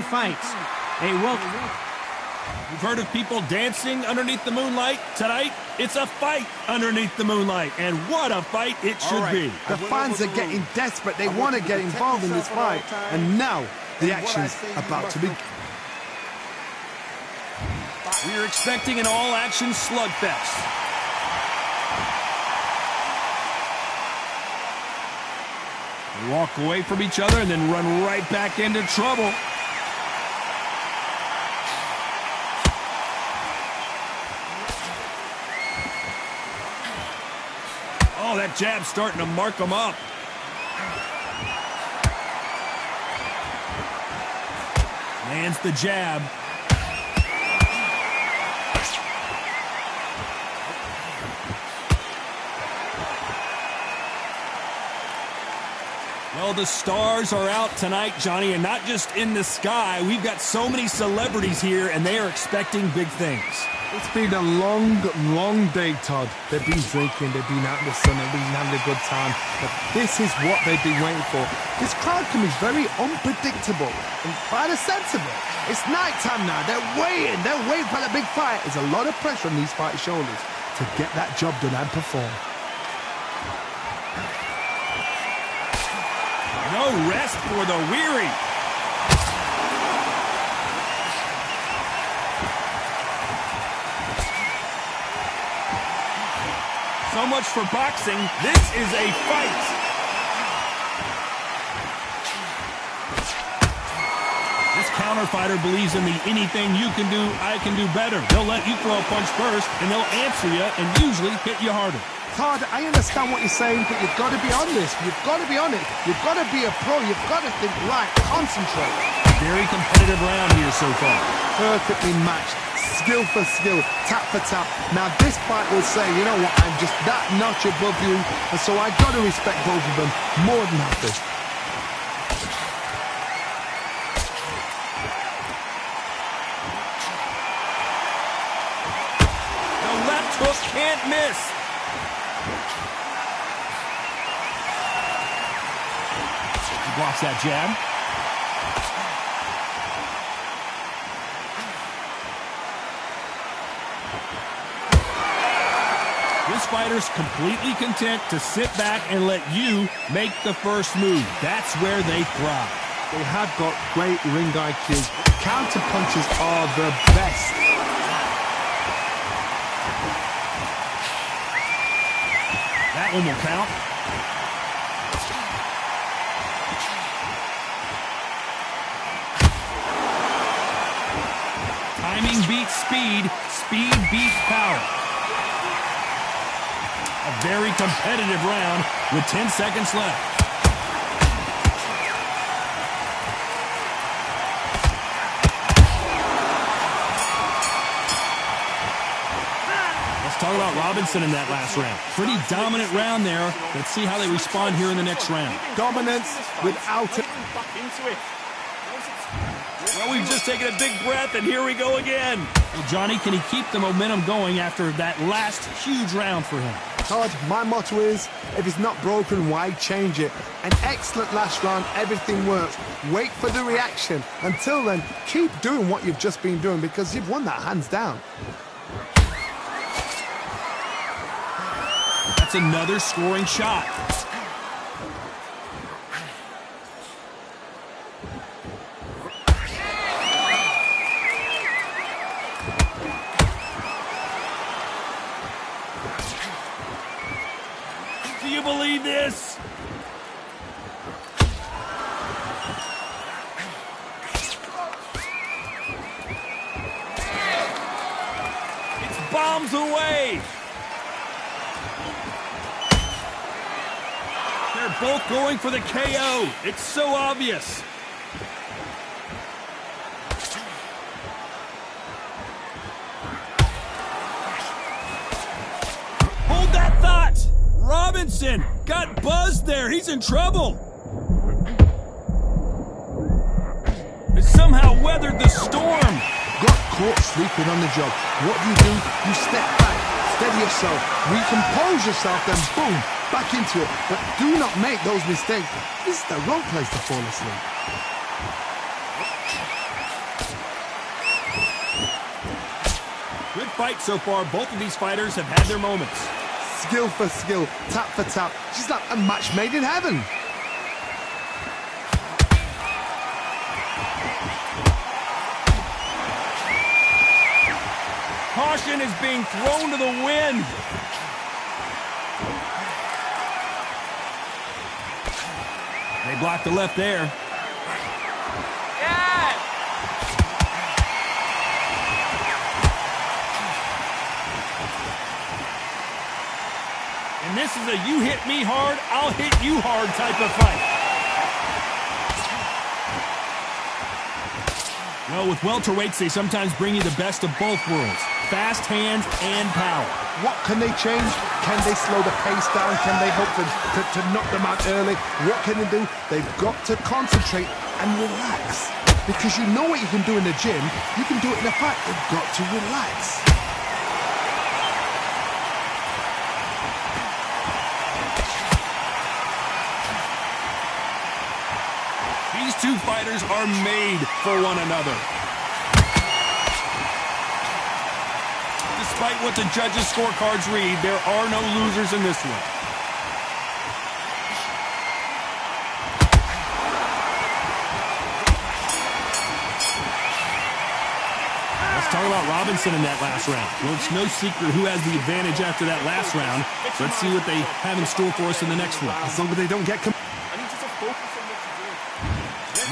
fight. Hey, well, you've heard of people dancing underneath the moonlight? Tonight, it's a fight underneath the moonlight, and what a fight it should be. The fans are getting desperate. They want to get involved in this fight, and now the action's about to begin. We're expecting an all-action slugfest. They walk away from each other and then run right back into trouble. Oh, that jab's starting to mark them up. Lands the jab. Well, the stars are out tonight, Johnny, and not just in the sky. We've got so many celebrities here, and they are expecting big things. It's been a long, long day, Todd. They've been drinking, they've been out in the sun, they've been having a good time. But this is what they've been waiting for. This crowd can be very unpredictable. And by the sense of it, it's nighttime now. They're waiting for the big fight. There's a lot of pressure on these fighters' shoulders to get that job done and perform. No rest for the weary. So much for boxing. This is a fight. This counter fighter believes in the anything you can do, I can do better. They'll let you throw a punch first, and they'll answer you and usually hit you harder. Todd, I understand what you're saying, but you've got to be on this. You've got to be on it. You've got to be a pro. You've got to think right. Concentrate. Very competitive round here so far. Perfectly matched. Skill for skill. Tap for tap. Now this fight will say, you know what, I'm just that notch above you, and so I've got to respect both of them more than happy. The left hook can't miss. Blocks that jab. This fighter's completely content to sit back and let you make the first move. That's where they thrive. They have got great ring IQ. Counter punches are the best. That one will count. Timing beats speed. Speed beats power. A very competitive round with 10 seconds left. Let's talk about Robinson in that last round. Pretty dominant round there. Let's see how they respond here in the next round. Dominance without it. Well, we've just taken a big breath, and here we go again. Well, Johnny, can he keep the momentum going after that last huge round for him? Todd, my motto is, if it's not broken, why change it? An excellent last round, everything works. Wait for the reaction. Until then, keep doing what you've just been doing because you've won that hands down. That's another scoring shot. Do you believe this? It's bombs away. They're both going for the KO. It's so obvious. Hold that thought. Robinson got buzzed there. He's in trouble. It somehow weathered the storm. Got caught sleeping on the job. What do? You step back, steady yourself, recompose yourself, then boom, back into it. But do not make those mistakes. This is the wrong place to fall asleep. fight so far. Both of these fighters have had their moments. Skill for skill, tap for tap. She's like a match made in heaven. Caution is being thrown to the wind. They blocked the left there. And this is a you hit me hard, I'll hit you hard type of fight. Well, with welterweights, they sometimes bring you the best of both worlds. Fast hands and power. What can they change? Can they slow the pace down? Can they hope to knock them out early? What can they do? They've got to concentrate and relax. Because you know what you can do in the gym, you can do it in a fight. They've got to relax. These two fighters are made for one another. Despite what the judges' scorecards read, there are no losers in this one. Let's talk about Robinson in that last round. Well, it's no secret who has the advantage after that last round. Let's see what they have in store for us in the next one. As long as they don't get... And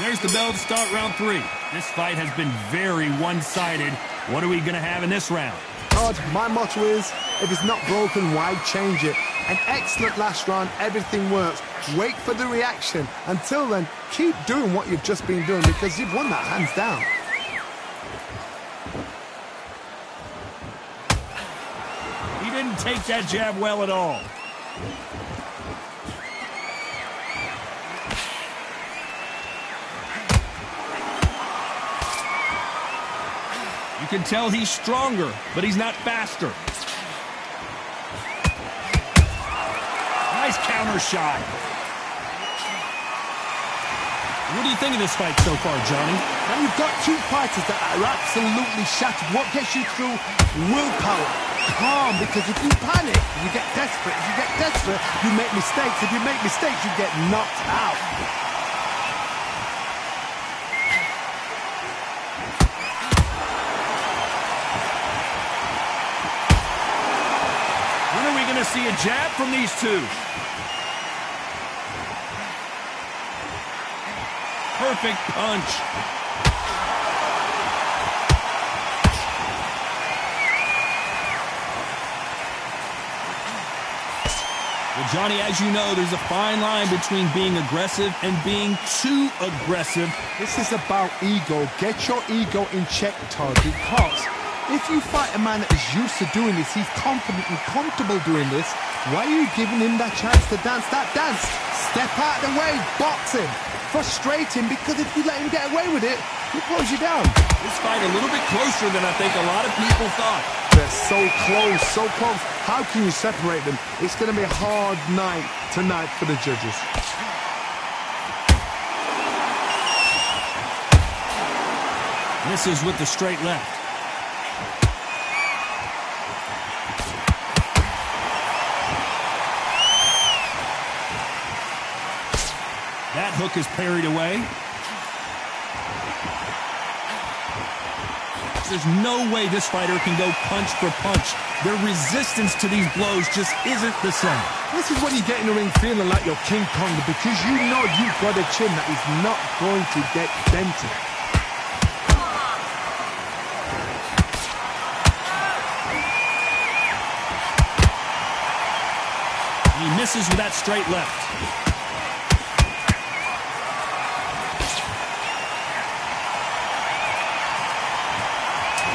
there's the bell to start round 3. This fight has been very one-sided. What are we going to have in this round? Todd, my motto is, if it's not broken, why change it? An excellent last round, everything works. Wait for the reaction. Until then, keep doing what you've just been doing because you've won that hands down. He didn't take that jab well at all. You can tell he's stronger, but he's not faster. Nice counter shot. What do you think of this fight so far, Johnny? Now you've got two fighters that are absolutely shattered. What gets you through? Willpower. Calm, because if you panic, you get desperate. If you get desperate, you make mistakes. If you make mistakes, you get knocked out. To see a jab from these two. Perfect punch. Well, Johnny, as you know, there's a fine line between being aggressive and being too aggressive. This is about ego. Get your ego in check, Todd, because if you fight a man that is used to doing this, he's confident and comfortable doing this, why are you giving him that chance to dance that dance? Step out of the way, box him, frustrate him, because if you let him get away with it, he'll close you down. This fight a little bit closer than I think a lot of people thought. They're so close, so close. How can you separate them? It's going to be a hard night tonight for the judges. Misses with the straight left. That hook is parried away. There's no way this fighter can go punch for punch. Their resistance to these blows just isn't the same. This is when you get in the ring feeling like you're King Kong because you know you've got a chin that is not going to get dented. He misses with that straight left.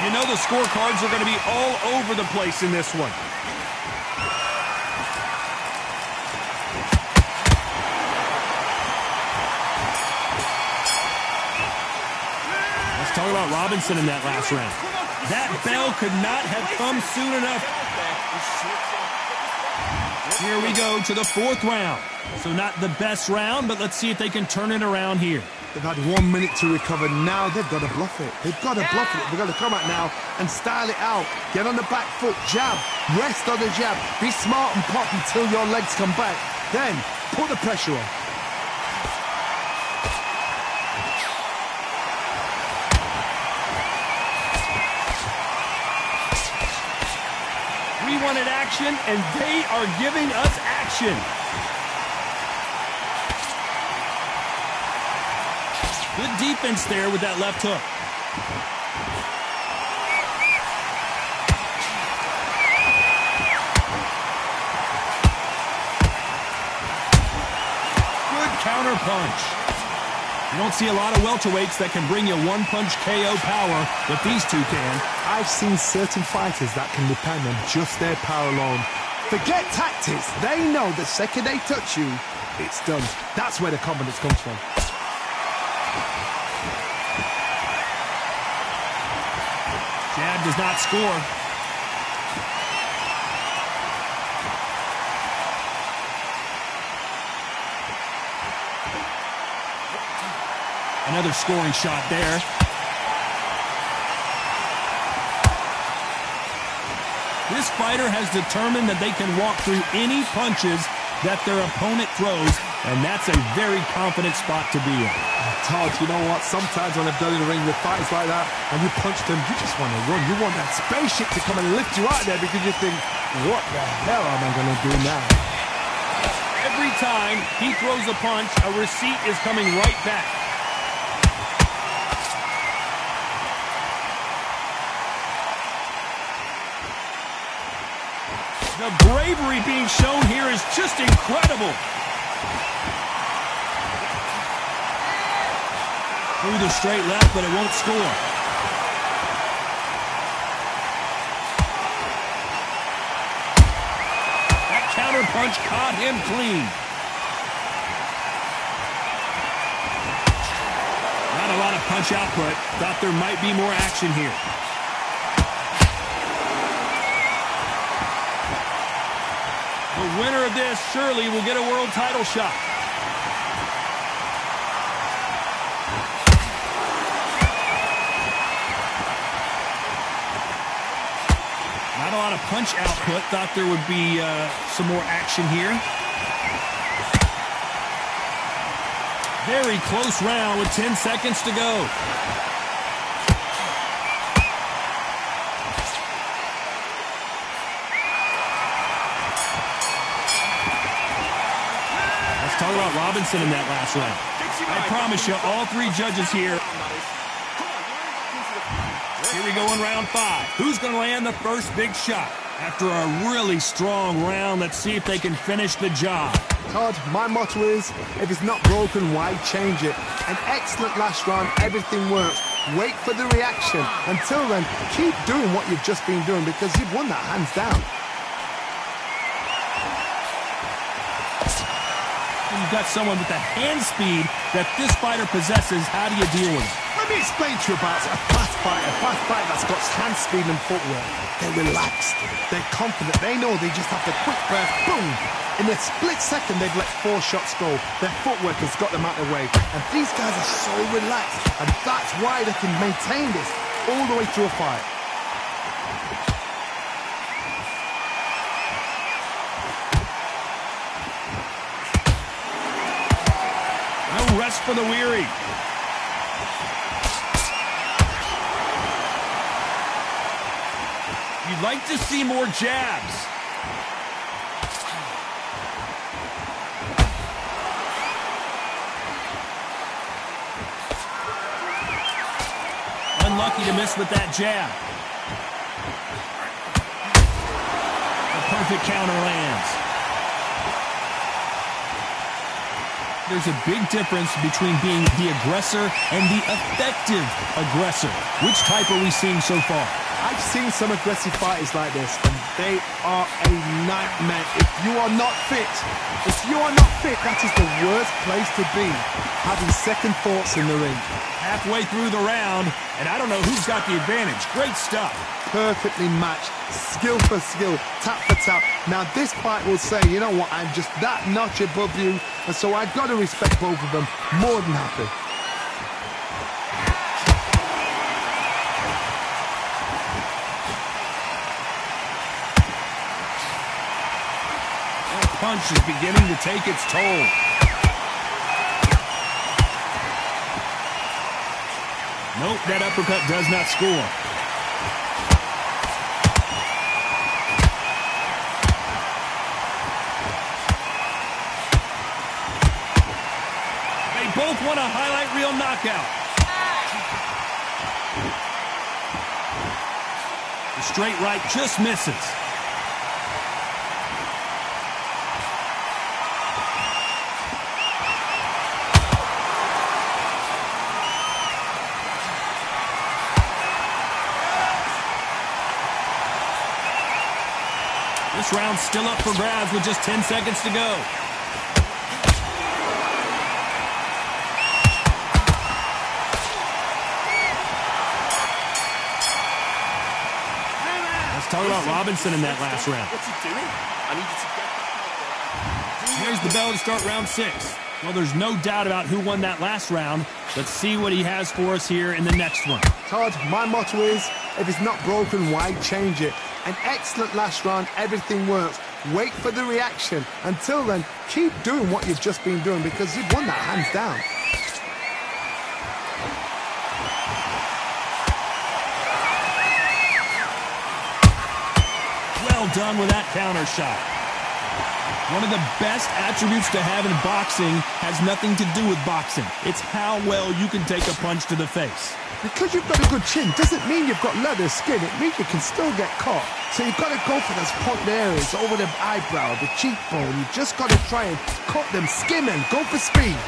You know the scorecards are going to be all over the place in this one. Let's talk about Robinson in that last round. That bell could not have come soon enough. Here we go to the 4th round. So not the best round, but let's see if they can turn it around here. They've had 1 minute to recover. Now they've got to bluff it. They've got to bluff it. They've got to come out now and style it out. Get on the back foot, jab, rest on the jab. Be smart and pop until your legs come back. Then put the pressure on. We wanted action, and they are giving us action. Good defense there with that left hook. Good counter punch. You don't see a lot of welterweights that can bring you one-punch KO power, but these two can. I've seen certain fighters that can depend on just their power alone. Forget tactics. They know the second they touch you, it's done. That's where the confidence comes from. Jab does not score. Another scoring shot there. This fighter has determined that they can walk through any punches that their opponent throws, and that's a very confident spot to be in. Todd, you know what? Sometimes when I've done in the ring with fighters like that, and you punch them, you just want to run. You want that spaceship to come and lift you out there because you think, what the hell am I going to do now? Every time he throws a punch, a receipt is coming right back. The bravery being shown here is just incredible. Through the straight left, but it won't score. That counter punch caught him clean. Not a lot of punch output. Thought there might be more action here. The winner of this surely will get a world title shot. Not a lot of punch output. Thought there would be some more action here. Very close round with 10 seconds to go. Let's talk about Robinson in that last round. I promise you, all three judges here. Here we go in round 5. Who's going to land the first big shot? After a really strong round, let's see if they can finish the job. Todd, my motto is, if it's not broken, why change it? An excellent last round, everything works. Wait for the reaction. Until then, keep doing what you've just been doing because you've won that hands down. When you've got someone with the hand speed that this fighter possesses, how do you deal with it? Let me explain to you about a fast fighter that's got hand speed and footwork. They're relaxed, they're confident, they know they just have the quick burst, boom! In a split second, they've let 4 shots go. Their footwork has got them out of the way. And these guys are so relaxed, and that's why they can maintain this all the way through a fight. No rest for the weary. You'd like to see more jabs. Unlucky to miss with that jab. A perfect counter lands. There's a big difference between being the aggressor and the effective aggressor. Which type are we seeing so far? I've seen some aggressive fighters like this, and they are a nightmare. If you are not fit, that is the worst place to be, having second thoughts in the ring. Halfway through the round, and I don't know who's got the advantage. Great stuff. Perfectly matched, skill for skill, tap for tap. Now this fight will say, you know what, I'm just that notch above you, and so I've got to respect both of them more than happy. punch is beginning to take its toll. Nope, that uppercut does not score. They both want a highlight reel knockout. The straight right just misses. This round's still up for grabs with just 10 seconds to go. Let's talk about Robinson in that last round. What's he doing? I needed to get back out there. Here's the bell to start round 6. Well, there's no doubt about who won that last round. Let's see what he has for us here in the next one. Todd, my motto is, if it's not broken, why change it? An excellent last round, everything works. Wait for the reaction. Until then, keep doing what you've just been doing because you've won that hands down. Well done with that counter shot. One of the best attributes to have in boxing has nothing to do with boxing. It's how well you can take a punch to the face. Because you've got a good chin doesn't mean you've got leather skin. It means you can still get caught. So you've got to go for those point areas over the eyebrow, the cheekbone. You've just got to try and cut them, skim and go for speed.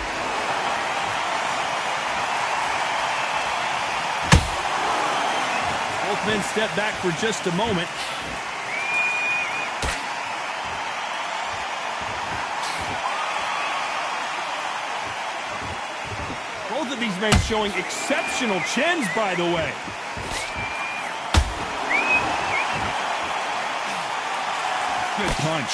Both men step back for just a moment. Both of these men showing exceptional chins, by the way. Good punch.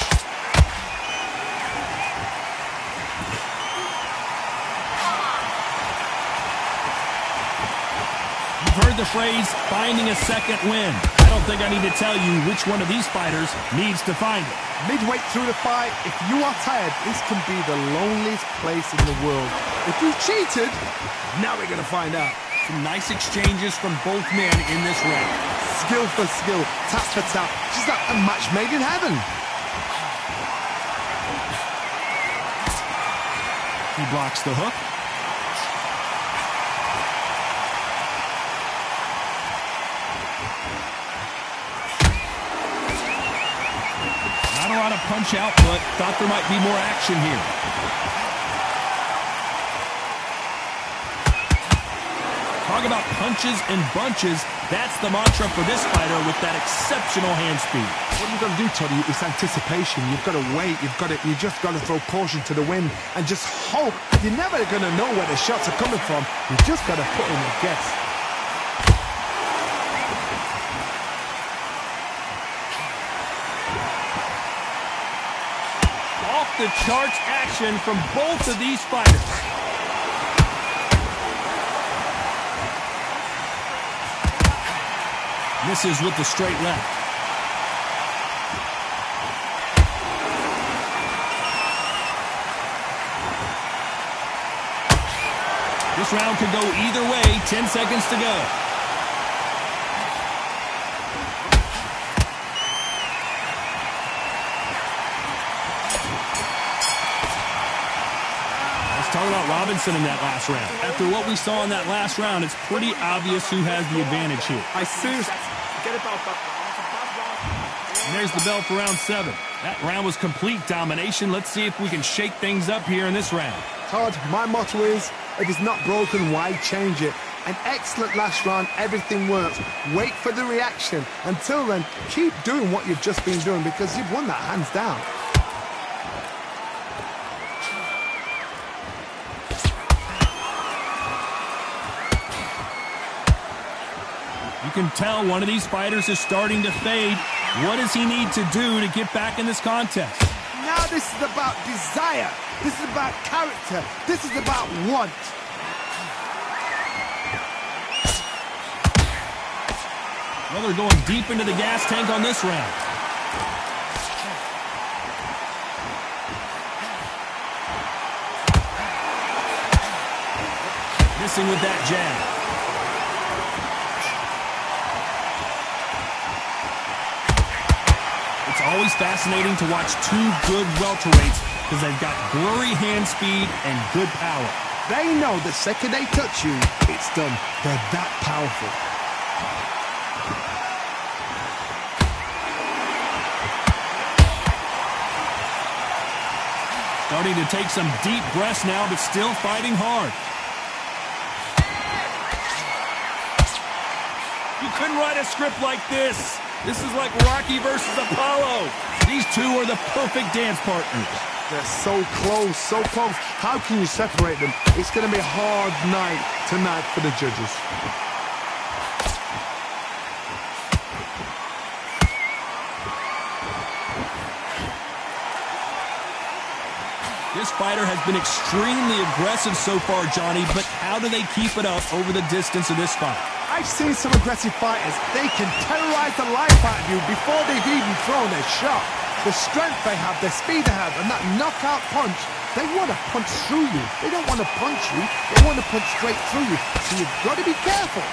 You've heard the phrase, finding a second win. I don't think I need to tell you which one of these fighters needs to find it. Midway through the fight, if you are tired, this can be the loneliest place in the world. If you cheated, now we're going to find out. Some nice exchanges from both men in this round. Skill for skill, tap for tap, just like a match made in heaven. He blocks the hook. Not a lot of punch output. Thought there might be more action here. Talk about punches and bunches. That's the mantra for this fighter with that exceptional hand speed. What you've got to do, Toddy, is anticipation. You've got to wait. You just got to throw caution to the wind and just hope. You're never going to know where the shots are coming from. You just got to put in a guess. Off the charts action from both of these fighters. Misses with the straight left. This round could go either way. 10 seconds to go. Let's talk about Robinson in that last round. After what we saw in that last round, it's pretty obvious who has the advantage here. I seriously... Forget about that. And there's the bell for round 7. That round was complete domination. Let's see if we can shake things up here in this round. Todd, my motto is, if it's not broken, why change it? An excellent last round, everything works. Wait for the reaction. Until then, keep doing what you've just been doing because you've won that hands down. You can tell one of these fighters is starting to fade. What does he need to do to get back in this contest? Now this is about desire. This is about character. This is about want. Well, they're going deep into the gas tank on this round. messing with that jab. It's always fascinating to watch two good welterweights because they've got blurry hand speed and good power. They know the second they touch you, it's done. They're that powerful. Starting to take some deep breaths now, but still fighting hard. You couldn't write a script like this. This is like Rocky versus Apollo. These two are the perfect dance partners. They're so close, so close. How can you separate them? It's going to be a hard night tonight for the judges. This fighter has been extremely aggressive so far, Johnny, but how do they keep it up over the distance of this fight? I've seen some aggressive fighters. They can terrorize the life out of you before they've even thrown their shot. The strength they have, the speed they have, and that knockout punch, they want to punch through you. They don't want to punch you. They want to punch straight through you. So you've got to be careful.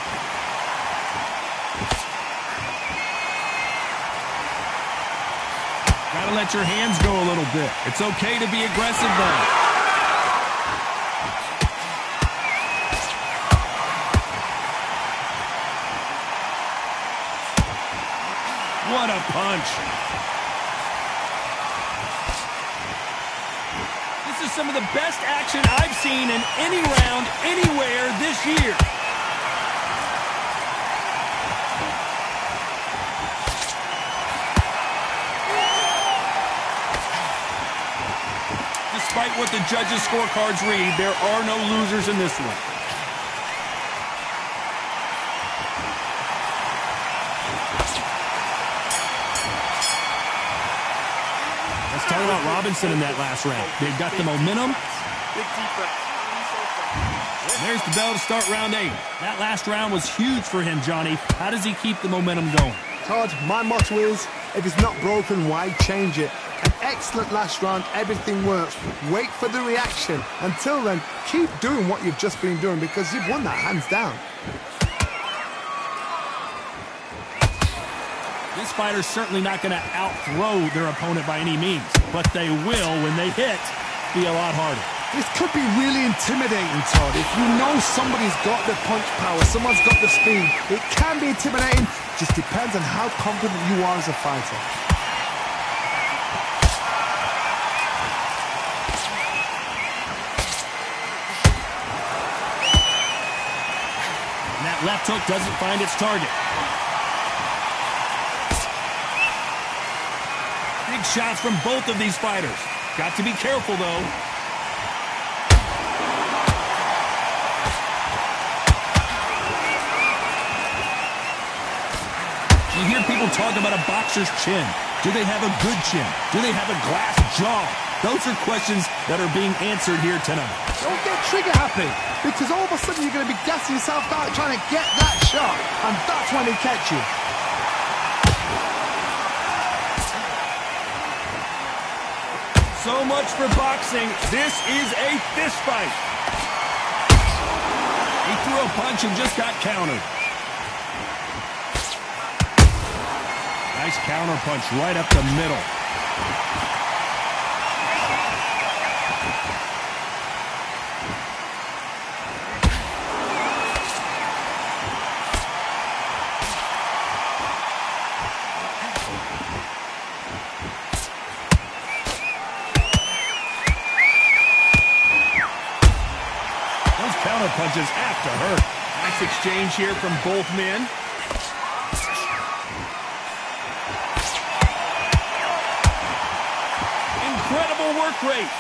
Gotta let your hands go a little bit. It's okay to be aggressive, though. What a punch. This is some of the best action I've seen in any round, anywhere this year. Despite what the judges' scorecards read, there are no losers in this one. Let's talk about Robinson in that last round. They've got the momentum. There's the bell to start round 8. That last round was huge for him, Johnny. How does he keep the momentum going? Todd, my motto is, if it's not broken, why change it? An excellent last round, everything works. Wait for the reaction. Until then, keep doing what you've just been doing because you've won that hands down. This fighter's certainly not going to out-throw their opponent by any means, but they will, when they hit, be a lot harder. This could be really intimidating, Todd. If you know somebody's got the punch power, someone's got the speed, it can be intimidating. Just depends on how confident you are as a fighter. And that left hook doesn't find its target. Big shots from both of these fighters. Got to be careful, though. You hear people talk about a boxer's chin. Do they have a good chin? Do they have a glass jaw? Those are questions that are being answered here tonight. Don't get trigger happy, because all of a sudden you're going to be gassing yourself out trying to get that shot, and that's when they catch you. So much for boxing. This is a fist fight. He threw a punch and just got countered. Nice counter punch right up the middle. Those counter punches have to hurt. Nice exchange here from both men. Incredible work rate.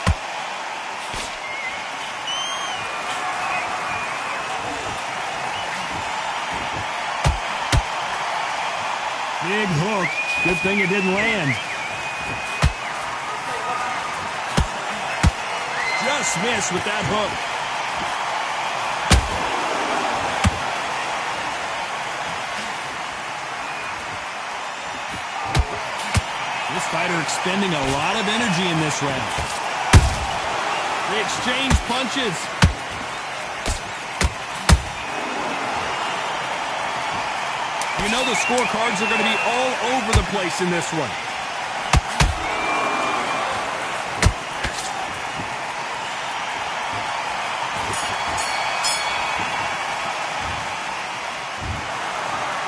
Big hook. Good thing it didn't land. Just missed with that hook. This fighter expending a lot of energy in this round. They exchange punches. You know the scorecards are going to be all over the place in this one.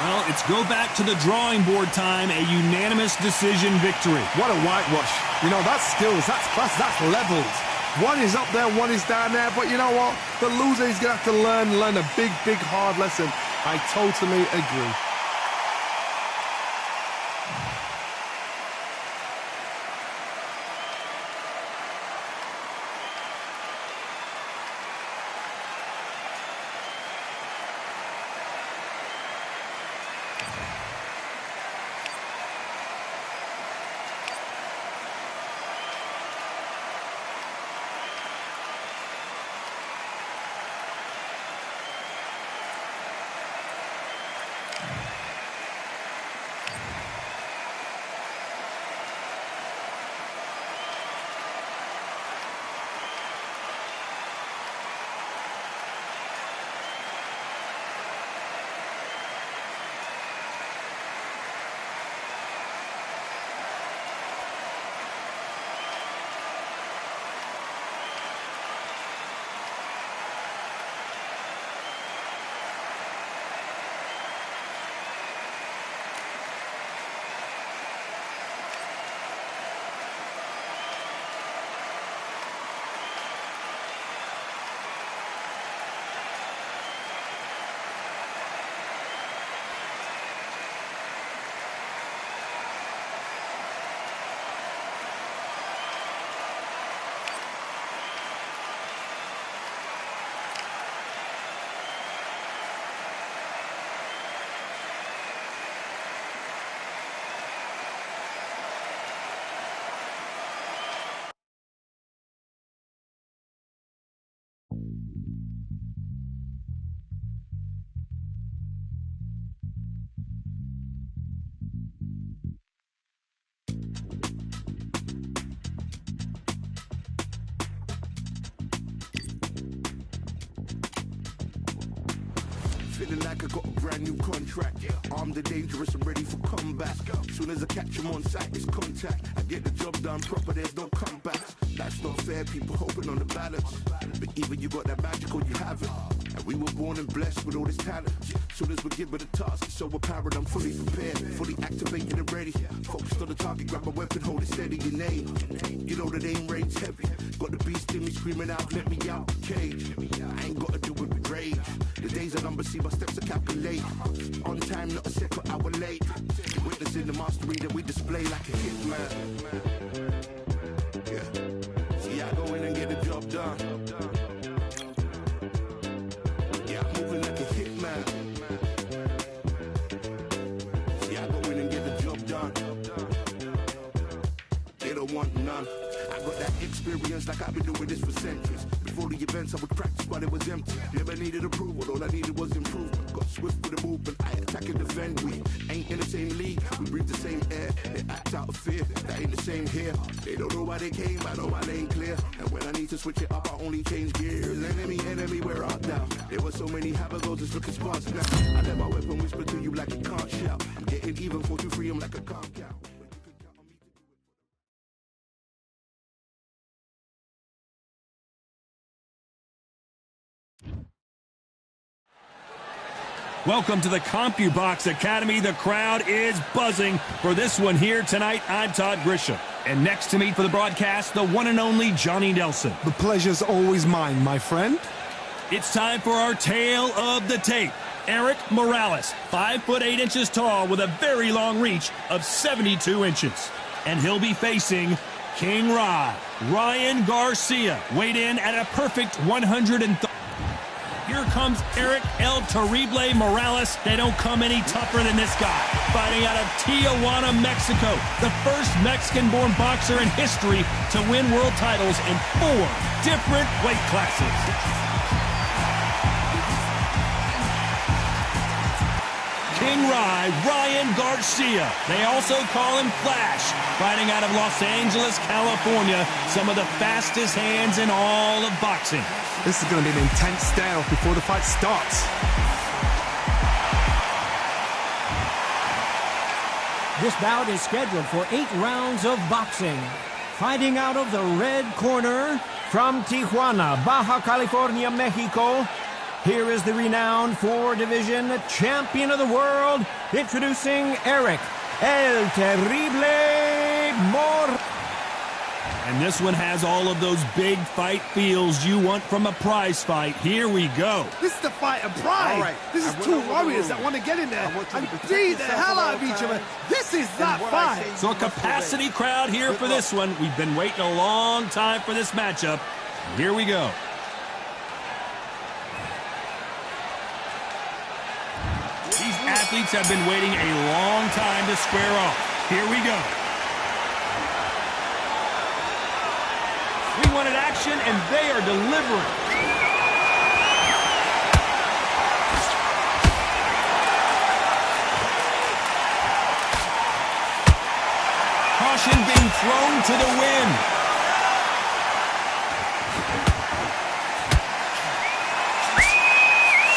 Well, it's go back to the drawing board time, a unanimous decision victory. What a whitewash. You know, that's skills, that's class, that's levels. One is up there, one is down there, but you know what? The loser is going to have to learn a big, big, hard lesson. I totally agree. Feeling like I got a brand new contract. Armed and dangerous and ready for comeback. Soon as I catch him on sight, it's contact. I get the job done proper, there's no comebacks. That's not fair, people hoping on the balance. But either you got that magic or you haven't. And we were born and blessed with all this talent. Soon as we're given a task, it's so apparent I'm fully prepared, fully activated and ready. Focused on the target, grab my weapon, hold it steady, your name. You know that aim rain's heavy. Got the beast in me screaming out, let me out the cage. I ain't gotta do it with rage. The days are numbered, see my steps are calculate. On time, not a second hour late. Witnessing the mastery that we display like a hitman. Yeah. See, I go in and get the job done. Yeah, I'm moving like a hitman. See, I go in and get the job done. They don't want none. I got that experience like I've been doing this for centuries. Before the events, I would practice while it was empty. Never needed approval, all I needed was improvement. Got swift with the movement, I attack and defend. We ain't in the same league, we breathe the same air. They act out of fear, that ain't the same here. They don't know why they came, I know why they ain't clear. And when I need to switch it up, I only change gears. Enemy, where art thou? There were so many habagos, just looking sparse now. I let my weapon whisper to you like a can't shout. I'm getting even, 4-2-3, I'm like a can't count. Welcome to the CompuBox Academy. The crowd is buzzing for this one here tonight. I'm Todd Grisham. And next to me for the broadcast, the one and only Johnny Nelson. The pleasure's always mine, my friend. It's time for our tale of the tape. Eric Morales, 5'8" tall with a very long reach of 72 inches. And he'll be facing King Ryan Garcia, weighed in at a perfect 130. Here comes Eric El Terrible Morales. They don't come any tougher than this guy. Fighting out of Tijuana, Mexico. The first Mexican-born boxer in history to win world titles in 4 different weight classes. King Ryan Garcia. They also call him Flash. Fighting out of Los Angeles, California. Some of the fastest hands in all of boxing. This is going to be an intense standoff before the fight starts. This bout is scheduled for 8 rounds of boxing. Fighting out of the red corner from Tijuana, Baja California, Mexico. Here is the renowned 4-division champion of the world, introducing Eric El Terrible Mor. And this one has all of those big fight feels you want from a prize fight. Here we go. This is the fight of pride. All right. This is I two want to warriors rule. that want to get in there I want you and to protect beat the yourself hell at out of all each other. times. This is that what I fight. say- So a capacity crowd here for this one. We've been waiting a long time for this matchup. Here we go. These athletes have been waiting a long time to square off. Here we go. We wanted action, and they are delivering. Caution being thrown to the wind.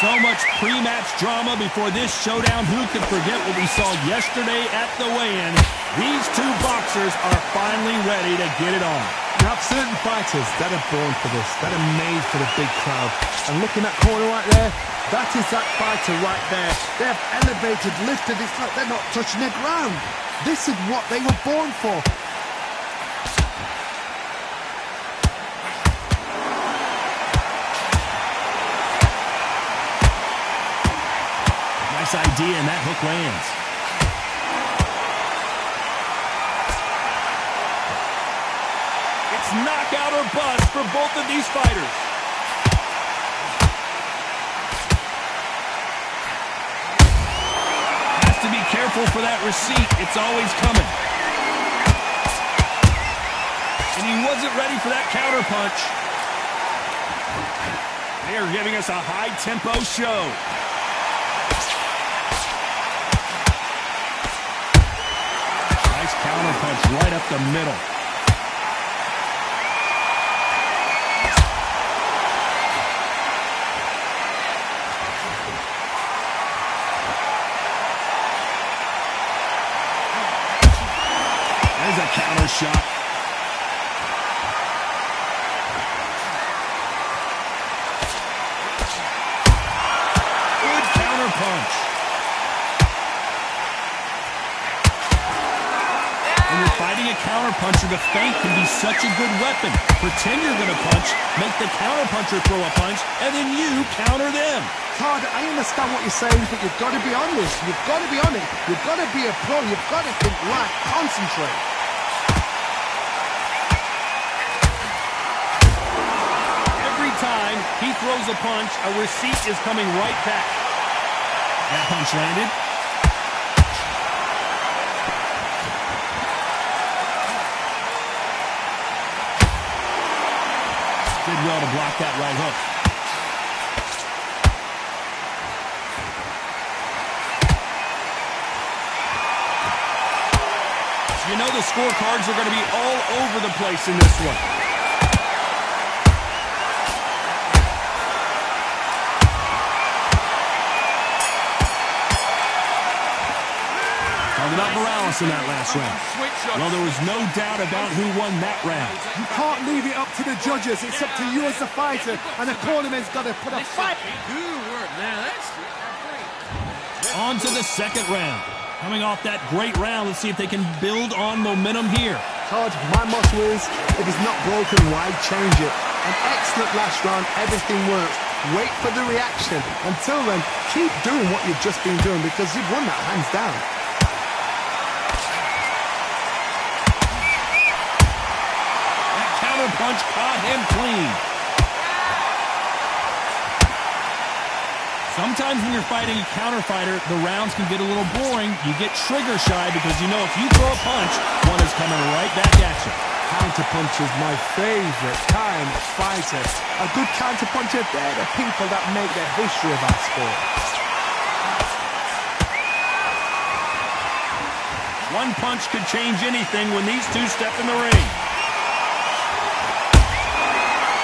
So much pre-match drama before this showdown. Who could forget what we saw yesterday at the weigh-in? These two boxers are finally ready to get it on. You have certain fighters that are born for this, that are made for the big crowd. And looking at corner right there, that is that fighter right there. They have elevated, lifted. It's like they're not touching the ground. This is what they were born for. Nice idea, and that hook lands. It's knockout or bust for both of these fighters. Has to be careful for that receipt. It's always coming. And he wasn't ready for that counter punch. They are giving us a high-tempo show. Nice counter punch right up the middle. There's a counter shot. Good counter punch. When you're fighting a counterpuncher, the feint can be such a good weapon. Pretend you're going to punch, make the counterpuncher throw a punch, and then you counter them. Todd, I understand what you're saying, but you've got to be on this. You've got to be on it. You've got to be a pro. You've got to think right. Concentrate. Every time he throws a punch, a receipt is coming right back. That punch landed. Did well to block that right hook. You know the scorecards are going to be all over the place in this one. Talking about Morales in that last round. Well, there was no doubt about who won that round. You can't leave it up to the judges. It's up to you as the fighter, and the cornerman's got to put a fight. Good work, man. That's great. On to the second round. Coming off that great round, let's see if they can build on momentum here. Todd, my motto is, if it's not broken, why change it? An excellent last round, everything works. Wait for the reaction. Until then, keep doing what you've just been doing, because you've won that hands down. That counter punch caught him clean. Sometimes when you're fighting a counter fighter, the rounds can get a little boring. You get trigger shy because you know if you throw a punch, one is coming right back at you. Counter punch is my favorite kind of fighter. A good counter puncher, they're the people that make the history of our sport. One punch could change anything when these two step in the ring.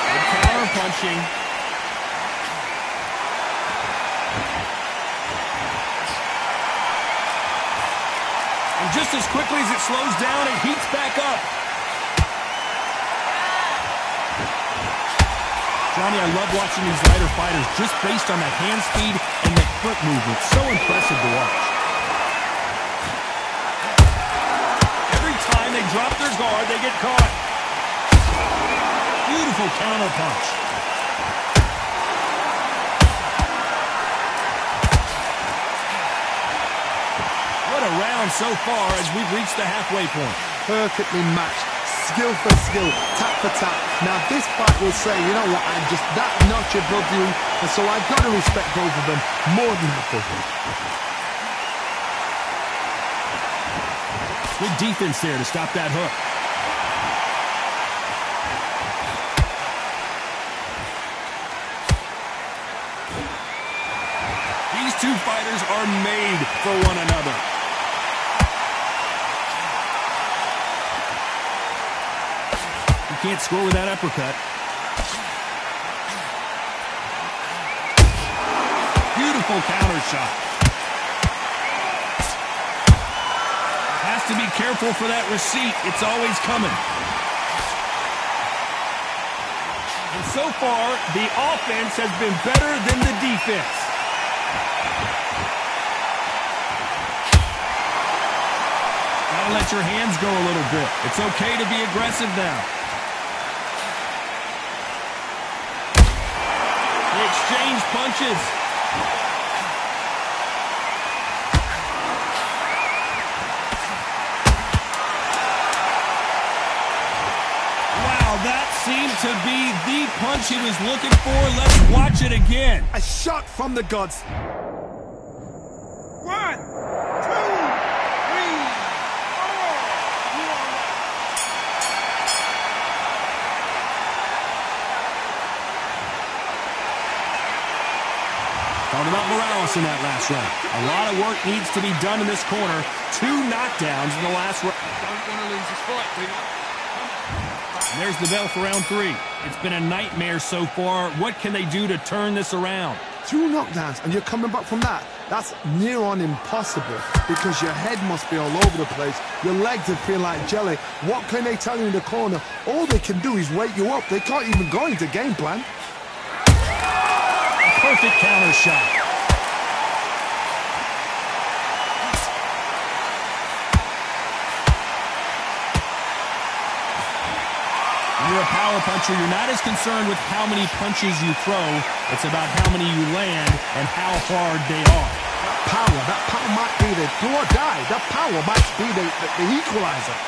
Good counter punching. And just as quickly as it slows down, it heats back up. Johnny, I love watching these lighter fighters just based on the hand speed and the foot movement. So impressive to watch. Every time they drop their guard, they get caught. Beautiful counter punch. What a round so far as we've reached the halfway point. Perfectly matched. Skill for skill, tap for tap. Now this fight will say, you know what, I'm just that notch above you, and so I've got to respect both of them more than happy. Good defense there to stop that hook. These two fighters are made for one another. Can't score with that uppercut. Beautiful counter shot. Has to be careful for that receipt. It's always coming. And so far, the offense has been better than the defense. Gotta let your hands go a little bit. It's okay to be aggressive now. Exchange punches. Wow, that seemed to be the punch he was looking for. Let's watch it again. A shot from the gods. 1, 2, 3, 4. Talking about Morales in that last round. A lot of work needs to be done in this corner. 2 knockdowns in the last round. Don't want to lose this fight, do you? And there's the bell for round 3. It's been a nightmare so far. What can they do to turn this around? 2 knockdowns and you're coming back from that. That's near on impossible because your head must be all over the place. Your legs will feel like jelly. What can they tell you in the corner? All they can do is wake you up. They can't even go into game plan. Perfect counter shot. When you're a power puncher, you're not as concerned with how many punches you throw. It's about how many you land and how hard they are. That power might be the do or die. That power might be the equalizer.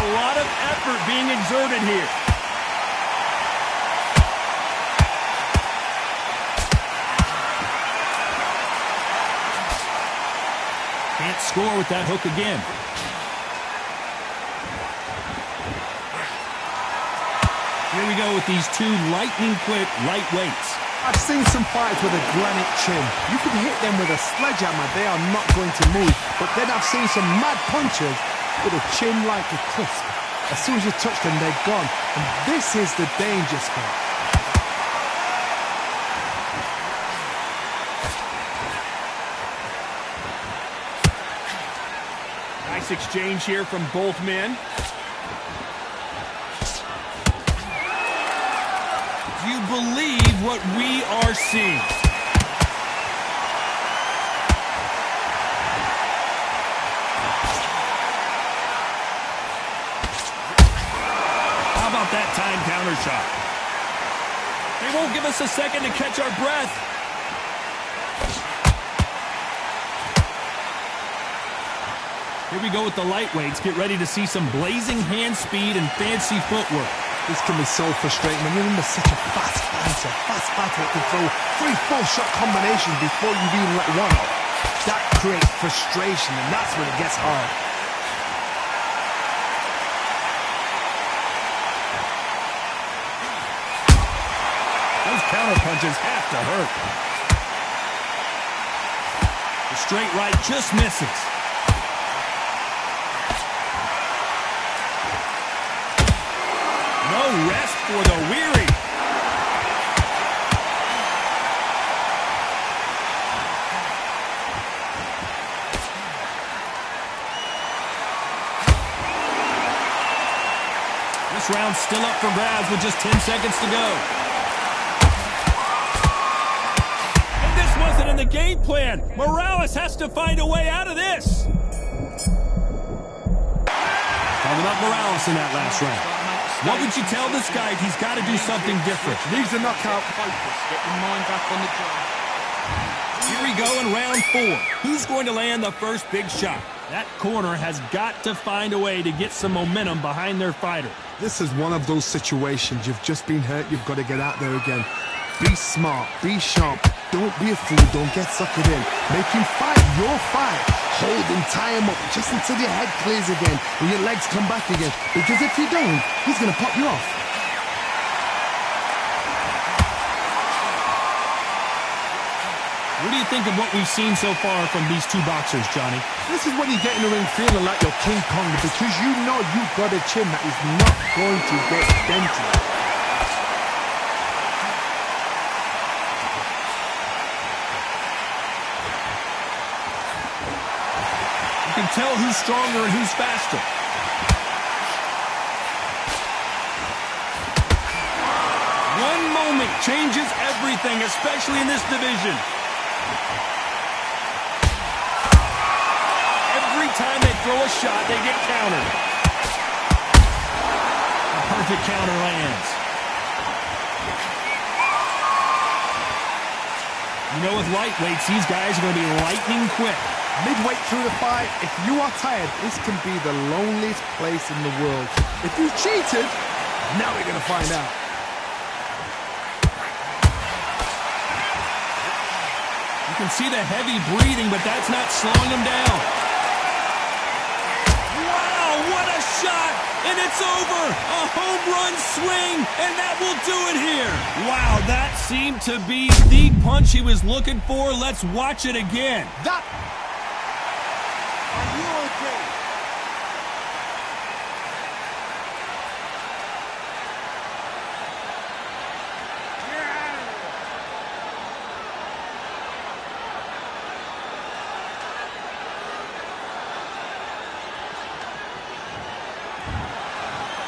A lot of effort being exerted here. Can't score with that hook again. Here we go with these 2 lightning-quick lightweights. I've seen some fights with a granite chin. You can hit them with a sledgehammer. They are not going to move. But then I've seen some mad punchers with a chin like a crisp. As soon as you touch them, they're gone. And this is the danger spot. Nice exchange here from both men. Do you believe what we are seeing? How about that time counter shot? They won't give us a second to catch our breath. Here we go with the lightweights. Get ready to see some blazing hand speed and fancy footwork. This can be so frustrating when you're under such a fast fighter. Fast fighter that can throw 3 4-shot combinations before you even let one out. That creates frustration, and that's when it gets hard. Those counter punches have to hurt. The straight right just misses. No rest for the weary. round still up for grabs with just 10 seconds to go. And this wasn't in the game plan. Morales has to find a way out of this. Calling up Morales in that last round. What would you tell this guy if he's got to do something different? Needs a knockout. Focus. Get your mind back on the job. Here we go in round 4. Who's going to land the first big shot? That corner has got to find a way to get some momentum behind their fighter. This is one of those situations. You've just been hurt. You've got to get out there again. Be smart. Be sharp. Don't be a fool. Don't get suckered in. Make him fight your fight. Hold him, tie him up just until your head clears again and your legs come back again. Because if you don't, he's going to pop you off. What do you think of what we've seen so far from these two boxers, Johnny? This is when you get in the ring feeling like you're King Kong because you know you've got a chin that is not going to get dented. You can tell who's stronger and who's faster. One moment changes everything, especially in this division. Every time they throw a shot, they get countered. A perfect counter lands. You know, with lightweights, these guys are going to be lightning quick. Midway through the fight, if you are tired, this can be the loneliest place in the world. If you cheated, now we're going to find out. You can see the heavy breathing, but that's not slowing him down. Wow, what a shot! And it's over! A home run swing, and that will do it here. Wow, that seemed to be the punch he was looking for. Let's watch it again. Are you okay?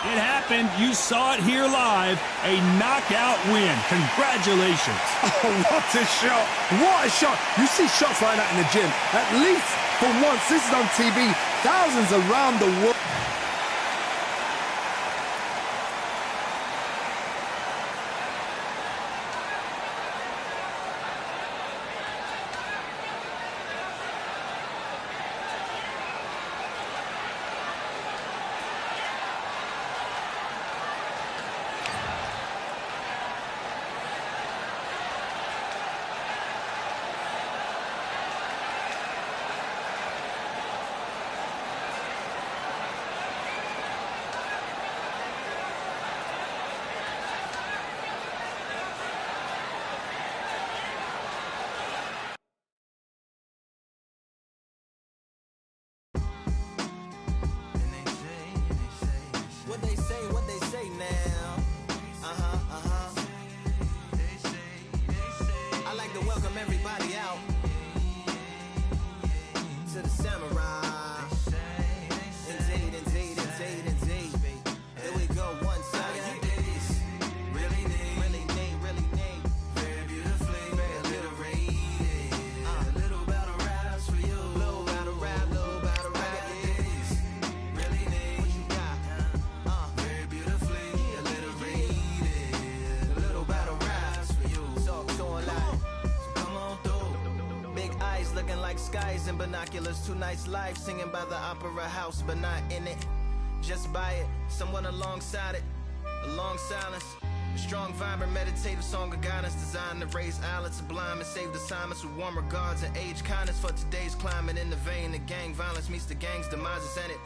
It happened. You saw it here live. A knockout win. Congratulations. Oh, what a shot. What a shot. You see shots like that in the gym. At least for once, this is on TV. Thousands around the world. What they say now. I like to welcome everybody out to the samurai. Indeed. Here we go, one side. Really neat. Very beautifully, very alliterated. A little battle raps for you. Little battle rap. Really neat. What you got? Very beautifully alliterated. A little battle raps for you. So alive. So come on through. Big eyes looking like skies and binoculars. Two nights live singing by the opera house, but not in it. Just by it, someone alongside it. A long silence. A strong, vibrant, meditative song of guidance designed to raise eyelids sublime and save the assignments with warm regards and age kindness for today's climate. In the vein of gang violence meets the gang's demise, and it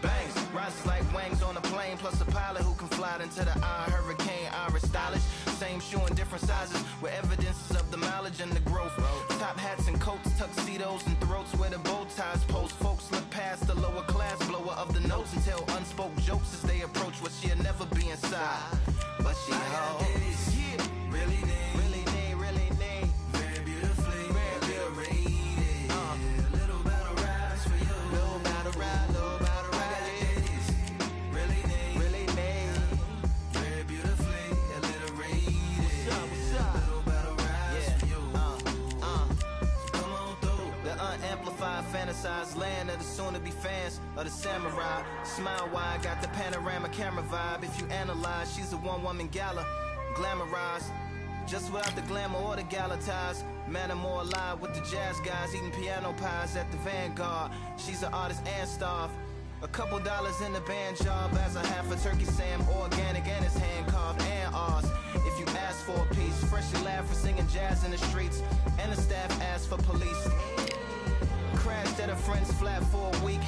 bangs, rises like wings on a plane, plus a pilot who can fly into the eye. Hurricane, Irish stylish, same shoe in different sizes, with evidences of the mileage and the growth. Top hats and coats, tuxedos and throats where the bow ties post. Folks look past the lower class blower of the notes and tell unspoke jokes as they approach what she'll never be inside. But she holds, really neat. Very beautifully, very rated. Little battle raps for you. Little battle rap. Really neat. Fantasize land of the soon-to-be fans of the samurai. Smile wide, got the panorama camera vibe. If you analyze, she's a one-woman gala, glamorized. Just without the glamour or the gala ties. Man, I'm more alive with the jazz guys, eating piano pies at the Vanguard. She's an artist and staff. A couple dollars in the band job as a half a turkey Sam, organic and it's hand carved and ours. If you ask for a piece, freshly laugh for singing jazz in the streets, and the staff asked for police. Crashed at a friend's flat for a week.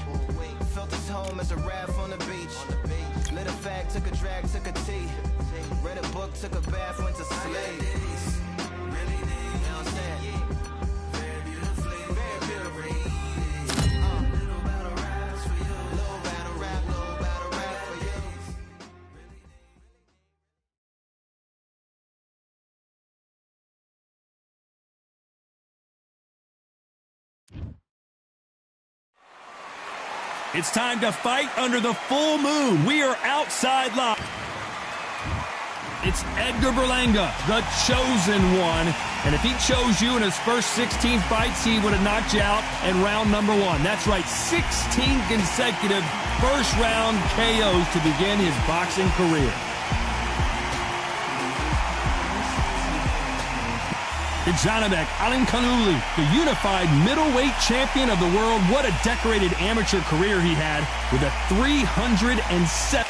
Felt his home as a raft on the beach. Lit a fag, took a drag, took a tea. Read a book, took a bath, went to sleep. You know what I'm saying? Very beautifully, very beautifully. Little battle raps for you. Little battle rap for you. It's time to fight under the full moon. We are outside live. It's Edgar Berlanga, the chosen one. And if he chose you in his first 16 fights, he would have knocked you out in round number 1. That's right, 16 consecutive first-round KOs to begin his boxing career. Janibek Alimkhanuly, the unified middleweight champion of the world. What a decorated amateur career he had with a 307.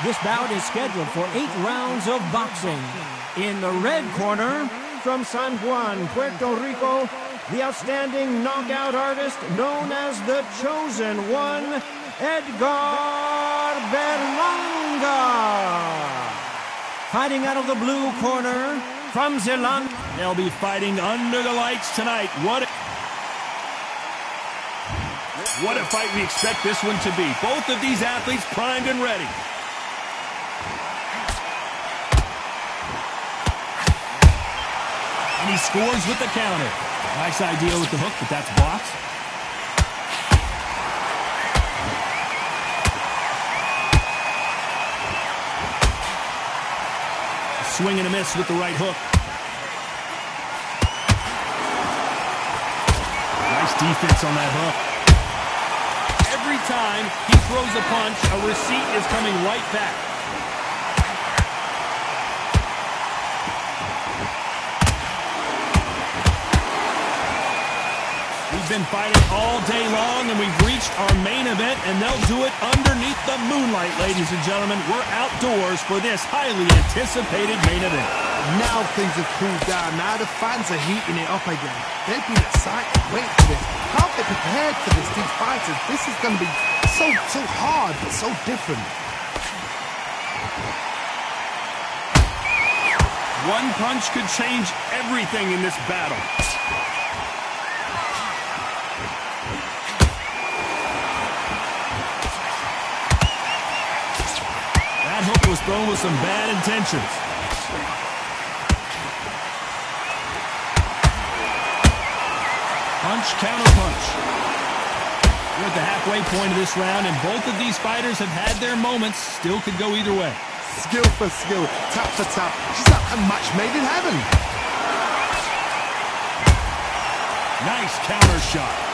This bout is scheduled for 8 rounds of boxing. In the red corner, from San Juan, Puerto Rico, the outstanding knockout artist known as the Chosen One, Edgar Berlanga. Fighting out of the blue corner, from Zeeland. They'll be fighting under the lights tonight. What a fight we expect this one to be. Both of these athletes primed and ready. And he scores with the counter. Nice idea with the hook, but that's blocked. Swing and a miss with the right hook. Nice defense on that hook. Every time he throws a punch, a receipt is coming right back. We've been fighting all day long, and we've reached our main event, and they'll do it underneath the moonlight, ladies and gentlemen. We're outdoors for this highly anticipated main event. Now things have cooled down. Now the fans are heating it up again. They've been excited, waiting for this. How have they prepared for this, these fighters? This is going to be so hard, but so different. One punch could change everything in this battle. That hook was thrown with some bad intentions. Punch, counter punch. We're at the halfway point of this round, and both of these fighters have had their moments. Still could go either way. Skill for skill, tap for tap. She's like a match made in heaven. Nice counter shot.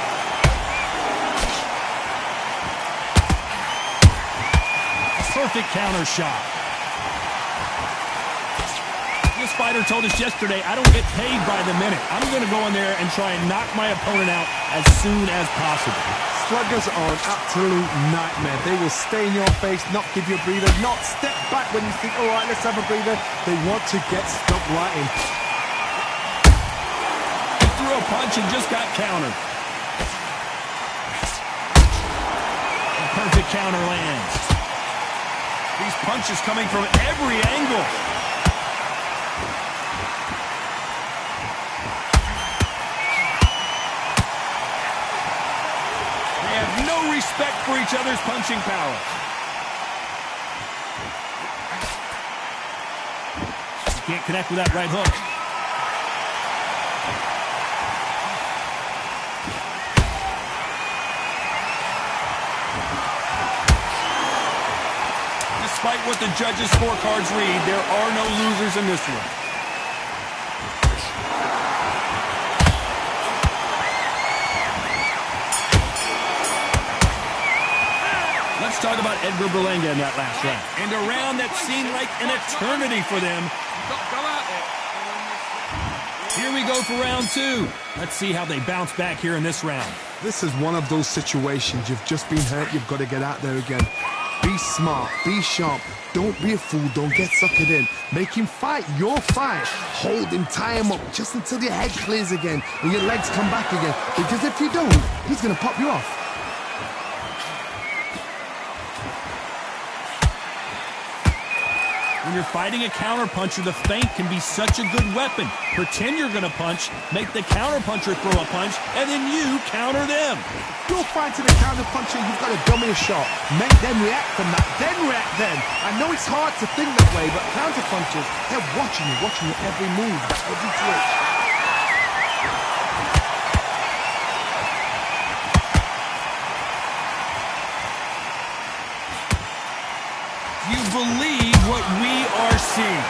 Perfect counter shot. This fighter told us yesterday, I don't get paid by the minute. I'm going to go in there and try and knock my opponent out as soon as possible. Sluggers are an absolute nightmare. They will stay in your face, not give you a breather, not step back when you think, all right, let's have a breather. They want to get stuck right in. He threw a punch and just got countered. A perfect counter lands. These punches coming from every angle. They have no respect for each other's punching power. You can't connect with that right hook. Despite what the judges' scorecards read, there are no losers in this one. talk about Edgar Berlanga in that last round. And a round that seemed like an eternity for them. Go out there. Here we go for round two. Let's see how they bounce back here in this round. This is one of those situations. You've just been hurt. You've got to get out there again. Be smart. Be sharp. Don't be a fool. Don't get suckered in. Make him fight your fight. Hold him. Tie him up just until your head clears again and your legs come back again. Because if you don't, he's going to pop you off. When you're fighting a counterpuncher, the feint can be such a good weapon. Pretend you're going to punch, make the counterpuncher throw a punch, and then you counter them. You're fighting a counterpuncher, you've got to dummy a shot. Make them react from that, then react then. I know it's hard to think that way, but counterpunchers, they're watching your every move, every twitch. You believe what we are seeing.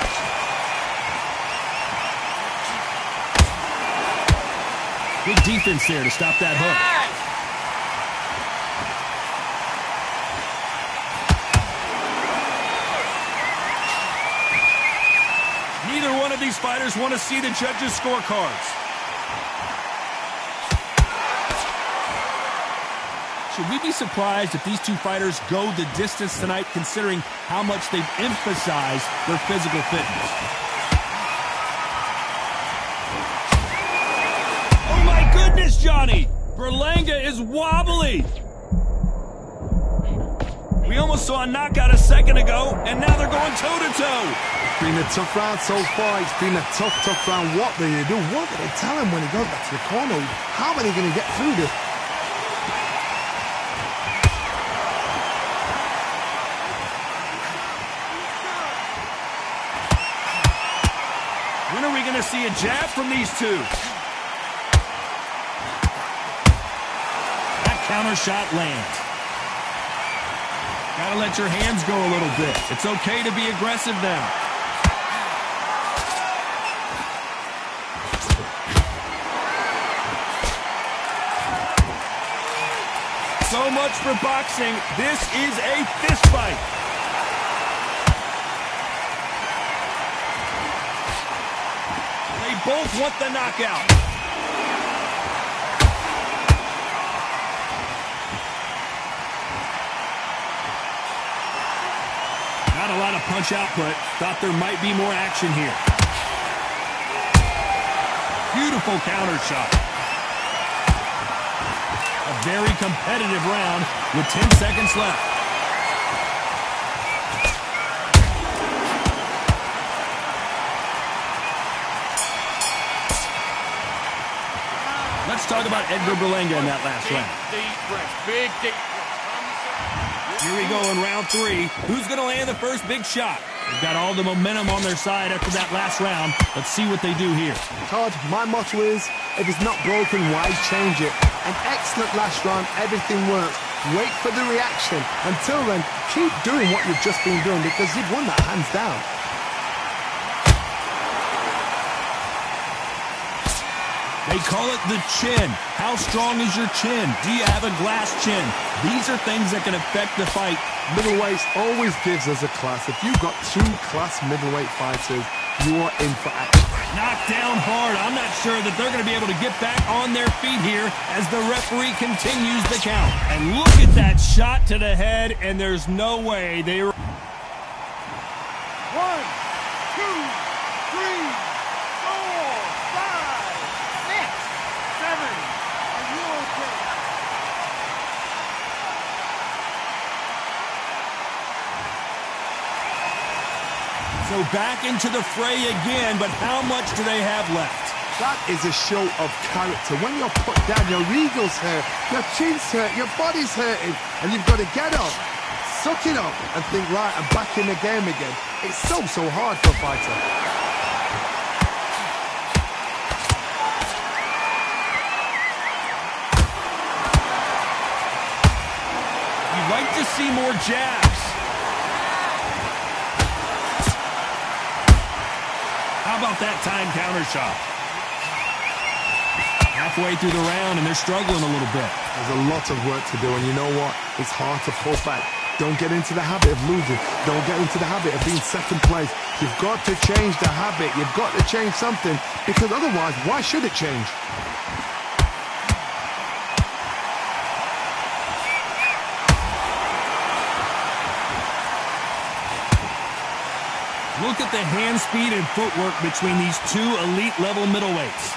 Good defense there to stop that hook. Neither one of these fighters want to see the judges' scorecards. Should we be surprised if these two fighters go the distance tonight, considering how much they've emphasized their physical fitness? Oh my goodness, Johnny! Berlanga is wobbly! We almost saw a knockout a second ago, and now they're going toe-to-toe. It's been a tough round so far. It's been a tough round. What do they do? What do they tell him when he goes back to the corner? How are they going to get through this? When are we going to see a jab from these two? That counter shot lands. Gotta let your hands go a little bit. It's okay to be aggressive now. So much for boxing. This is a fist fight. They both want the knockout. Not a lot of punch output. Thought there might be more action here. Beautiful counter shot. A very competitive round with 10 seconds left. Let's talk about Edgar Berlanga in that last round. Deep breath. Big deep breath. Here we go in round three. Who's going to land the first big shot? They've got all the momentum on their side after that last round. Let's see what they do here. Todd, my motto is, if it's not broken, why change it? An excellent last round, everything works. Wait for the reaction. Until then, keep doing what you've just been doing because you've won that hands down. They call it the chin. How strong is your chin? Do you have a glass chin? These are things that can affect the fight. Middleweights always gives us a class. If you've got two class middleweight fighters, you are in for action. Knocked down hard. I'm not sure that they're going to be able to get back on their feet here as the referee continues the count. And look at that shot to the head, and there's no way they were... 1, 2, 3, 4, 5, 6, 7. Are you okay? So back into the fray again, but how much do they have left? That is a show of character. When you're put down, your eagle's hurt, your chin's hurt, your body's hurting, and you've got to get up, suck it up, and think, right, I'm back in the game again. It's so hard for a fighter. You'd like to see more jabs. How about that time counter shot? Halfway through the round, and they're struggling a little bit. There's a lot of work to do, and you know what? It's hard to pull back. Don't get into the habit of losing. Don't get into the habit of being second place. You've got to change the habit. You've got to change something, because otherwise, why should it change? Look at the hand speed and footwork between these two elite-level middleweights.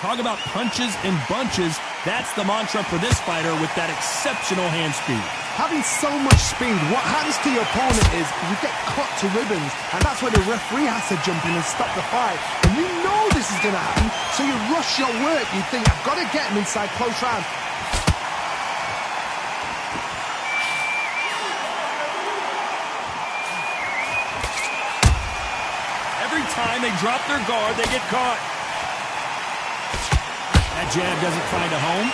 Talk about punches and bunches. That's the mantra for this fighter with that exceptional hand speed. Having so much speed, what happens to your opponent is you get cut to ribbons, and that's where the referee has to jump in and stop the fight. And you know this is going to happen, so you rush your work. You think, I've got to get him inside close round. Every time they drop their guard, they get caught. That jab doesn't find a home.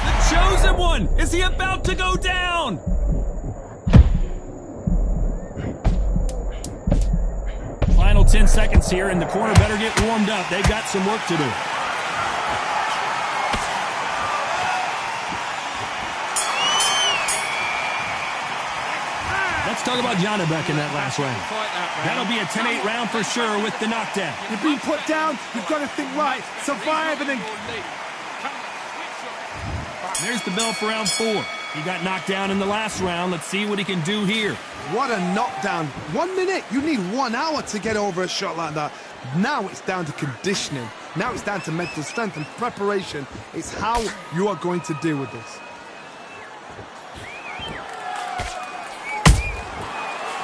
The chosen one! Is he about to go down? Final 10 seconds here, and the corner better get warmed up. They've got some work to do. Let's talk about Janibek in that last round. That'll be a 10-8 round for sure with the knockdown. You've been put down, you've got to think right, survive, and then... There's the bell for round 4. He got knocked down in the last round. Let's see what he can do here. What a knockdown. 1 minute, you need 1 hour to get over a shot like that. Now it's down to conditioning. Now it's down to mental strength and preparation. It's how you are going to deal with this.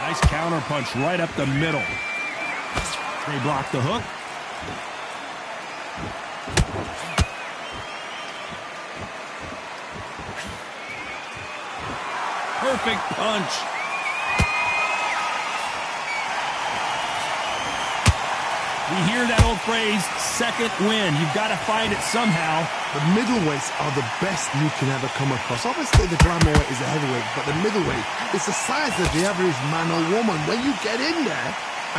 Nice counter punch right up the middle. They block the hook. Perfect punch. We hear that old phrase, second win. You've got to find it somehow. The middleweights are the best you can ever come across. Obviously, the glamour weight is a heavyweight, but the middleweight is the size of the average man or woman. When you get in there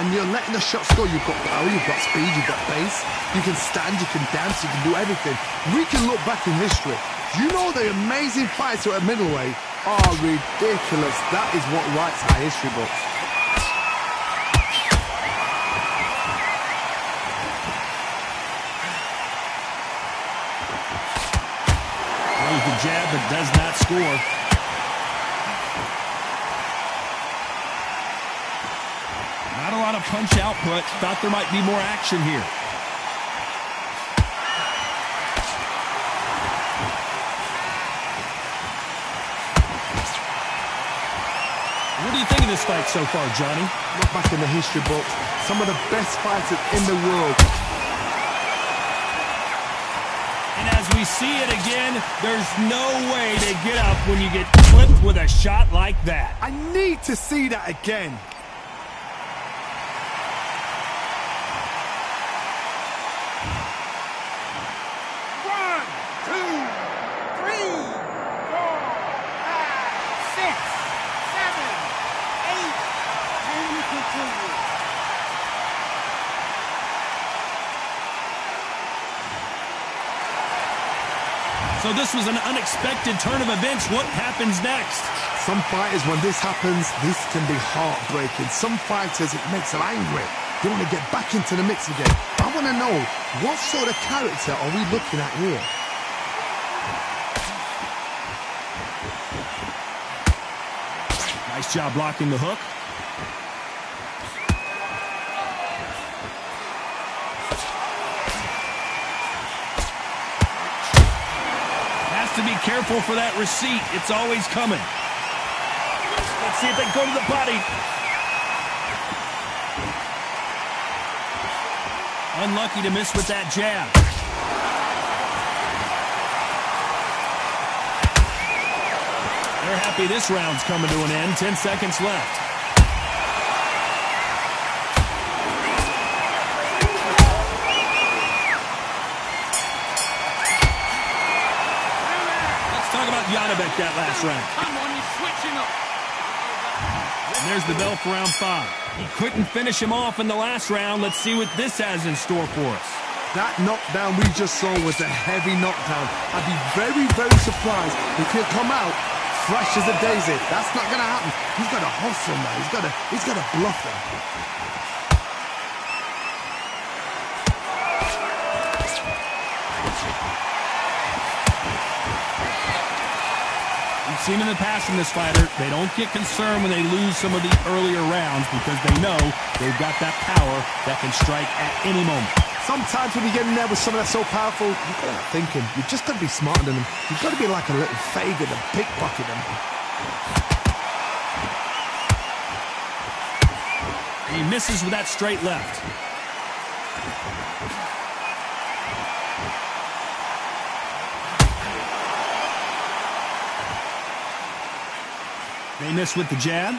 and you're letting the shots go, you've got power, you've got speed, you've got pace. You can stand, you can dance, you can do everything. We can look back in history. You know the amazing fights at middleweight are ridiculous. That is what writes our history books. Throws the jab, but does not score. Not a lot of punch output. Thought there might be more action here. What do you think of this fight so far, Johnny? Look back in the history books. Some of the best fighters in the world. And as we see it again, there's no way to get up when you get clipped with a shot like that. I need to see that again. So this was an unexpected turn of events. What happens next? Some fighters, when this happens, this can be heartbreaking. Some fighters, it makes them angry. They want to get back into the mix again. I want to know, what sort of character are we looking at here? Nice job blocking the hook. To be careful for that receipt. It's always coming. Let's see if they go to the body. Unlucky to miss with that jab. They're happy this round's coming to an end. 10 seconds left. Janibek that last round. Come on, you're switching up. And there's the bell for round 5. He couldn't finish him off in the last round. Let's see what this has in store for us. That knockdown we just saw was a heavy knockdown. I'd be very, very surprised if he'll come out fresh as a daisy. That's not going to happen. He's got to hustle now. He's got to bluff them. We've seen in the past from this fighter, they don't get concerned when they lose some of the earlier rounds because they know they've got that power that can strike at any moment. Sometimes when you get in there with someone that's so powerful, you've got to thinking. You've just got to be smarter than them. You've got to be like a little Fagan and pickpocket them. He misses with that straight left. They miss with the jab.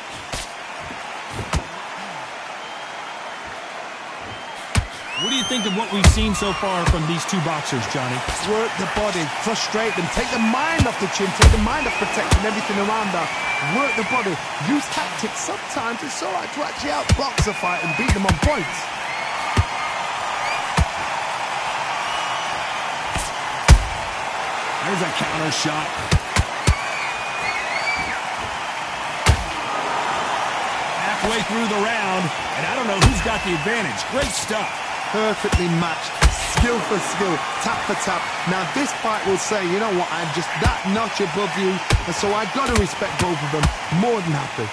What do you think of what we've seen so far from these two boxers, Johnny? Work the body, frustrate them, take the mind off the chin, take the mind off protecting everything around that. Work the body, use tactics. Sometimes it's all right to actually outbox a fight and beat them on points. There's a counter shot. Halfway through the round, and I don't know who's got the advantage. Great stuff. Perfectly matched, skill for skill, tap for tap. Now this fight will say, you know what, I'm just that notch above you, and so I've got to respect both of them. More than happy.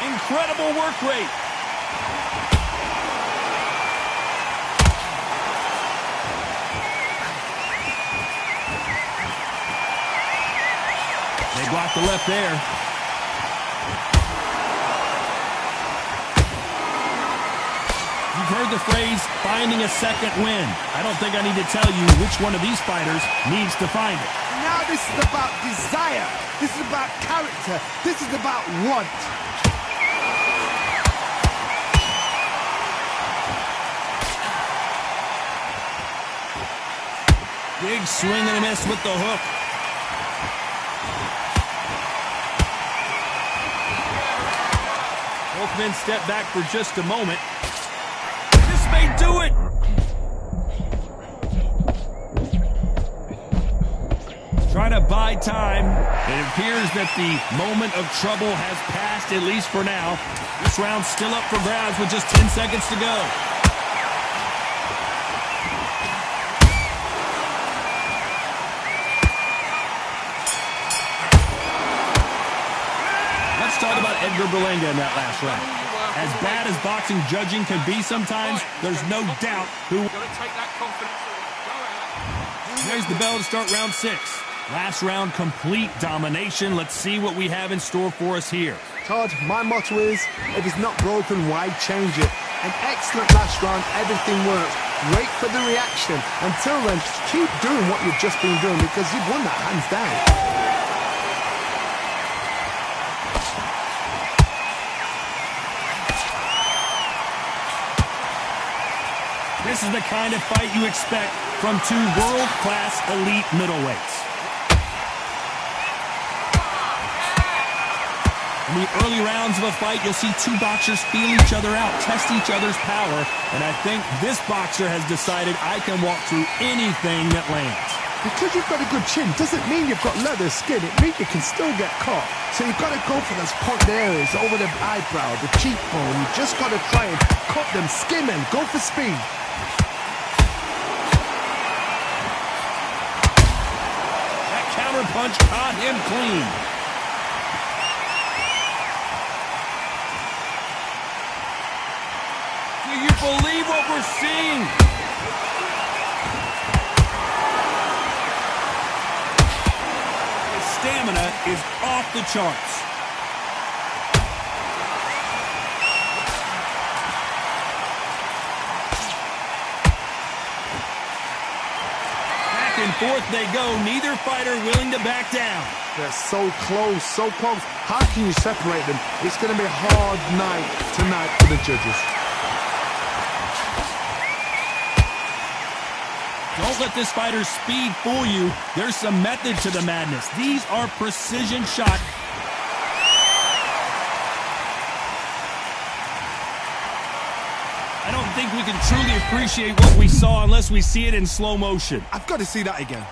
Incredible work rate. They block the left there. You've heard the phrase, finding a second win. I don't think I need to tell you which one of these fighters needs to find it. Now this is about desire. This is about character. This is about want. Big swing and a miss with the hook. Both men step back for just a moment. This may do it. Trying to buy time. It appears that the moment of trouble has passed, at least for now. This round's still up for grabs with just 10 seconds to go. Let's talk about Edgar Berlanga in that last round. As bad as boxing judging can be sometimes, there's no doubt who... There's the bell to start round 6. Last round, complete domination. Let's see what we have in store for us here. Todd, my motto is, if it's not broken, why change it? An excellent last round, everything works. Wait for the reaction. Until then, just keep doing what you've just been doing because you've won that hands down. This is the kind of fight you expect from two world-class elite middleweights. In the early rounds of a fight, you'll see two boxers feel each other out, test each other's power, and I think this boxer has decided I can walk through anything that lands. Because you've got a good chin doesn't mean you've got leather skin. It means you can still get caught. So you've got to go for those pointed areas over the eyebrow, the cheekbone. You've just got to try and cut them, skim them, go for speed. That counter punch caught him clean. Do you believe what we're seeing? His stamina is off the charts. Back and forth they go, neither fighter willing to back down. They're so close, so close. How can you separate them? It's going to be a hard night tonight for the judges. Don't let this fighter's speed fool you. There's some method to the madness. These are precision shots. think we can truly appreciate what we saw unless we see it in slow motion. I've got to see that again.